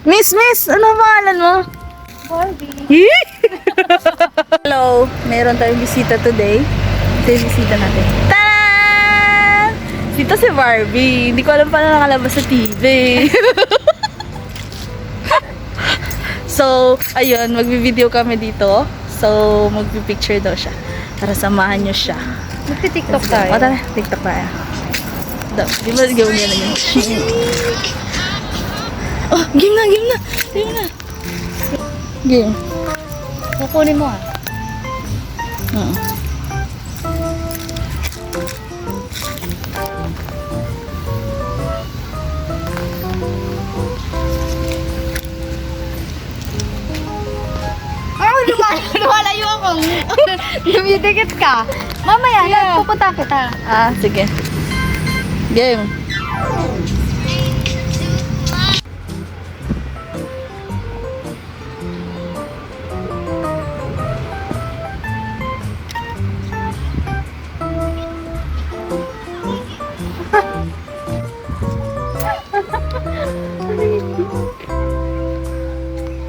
Miss, ano ang pangalan mo? Barbie. Hello, meron tayong bisita today. Ito yung bisita natin. Ta-da! Dito si Barbie. Hindi ko alam paano nakalabas sa TV. So, ayun, magbi-video kami dito. So, magpi-picture daw siya. Tara, samahan niyo siya. Magti-tiktok tayo. O, tara, TikTok tayo. Di ba gawin niya na yun? Oh, game na. Game. Kukunin mo Oo. Lumalayo akong lumidikit ka. Mamaya, pupunta kita. Ah, sige. Game.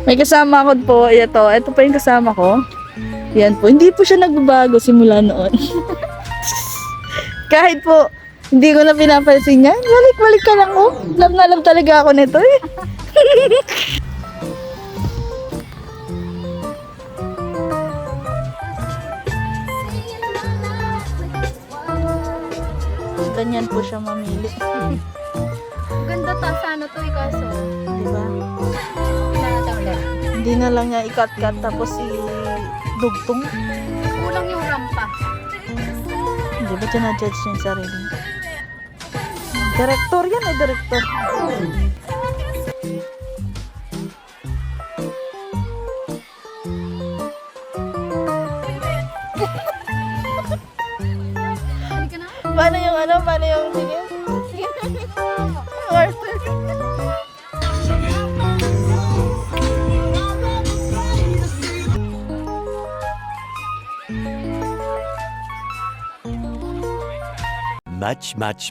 May kasama ko po, ito pa yung kasama ko. Yan po, hindi po siya nagbabago simula noon. Kahit po, hindi ko na pinapansin yan. Balik ka lang oh. Love na love talaga ako nito eh. Ganyan po siya mamili. Ganda ta, sana to kaso. Diba? Kailangan tayo ulit. Hindi na lang niya ikat-kat tapos i-dugtong. Kulang yung rampa. Hindi ba siya na-judge niya yung sarili niya? Director yan director. Hindi ka na? Paano yung sige? Arthur.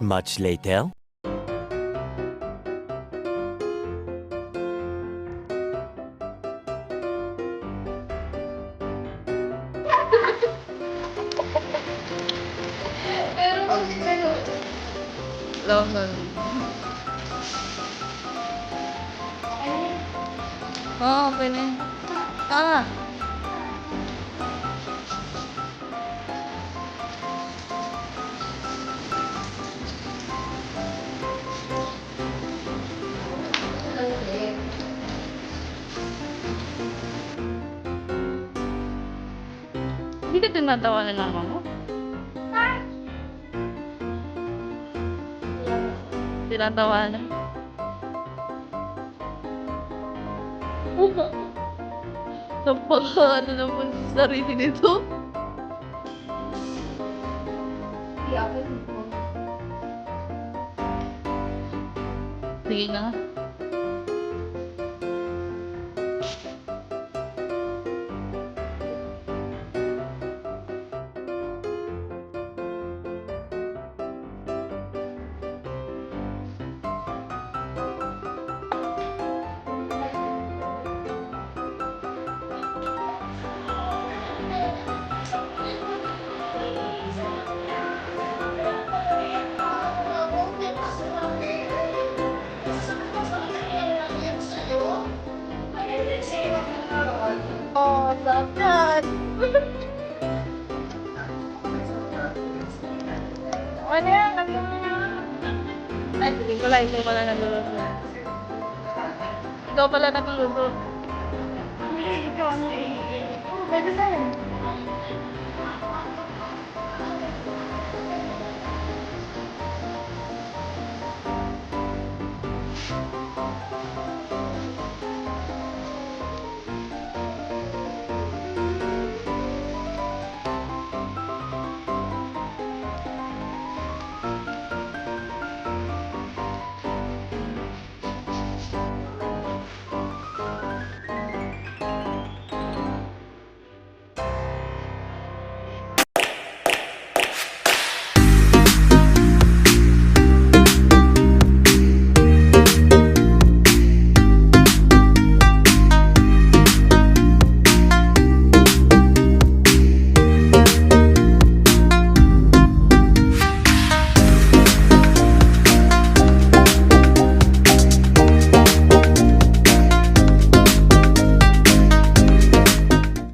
Much later. Laman. Oo, okay na yun. Ah! Hindi ka tinatawa na naman mo? Tinatawa na. Napaka ano naman sa sarili nito. Sige na. Oh, dapat. Ano yan? Ay, hindi pala nagluluto. Ikaw pala nagluluto. Ikaw ano eh. Pwede na yun.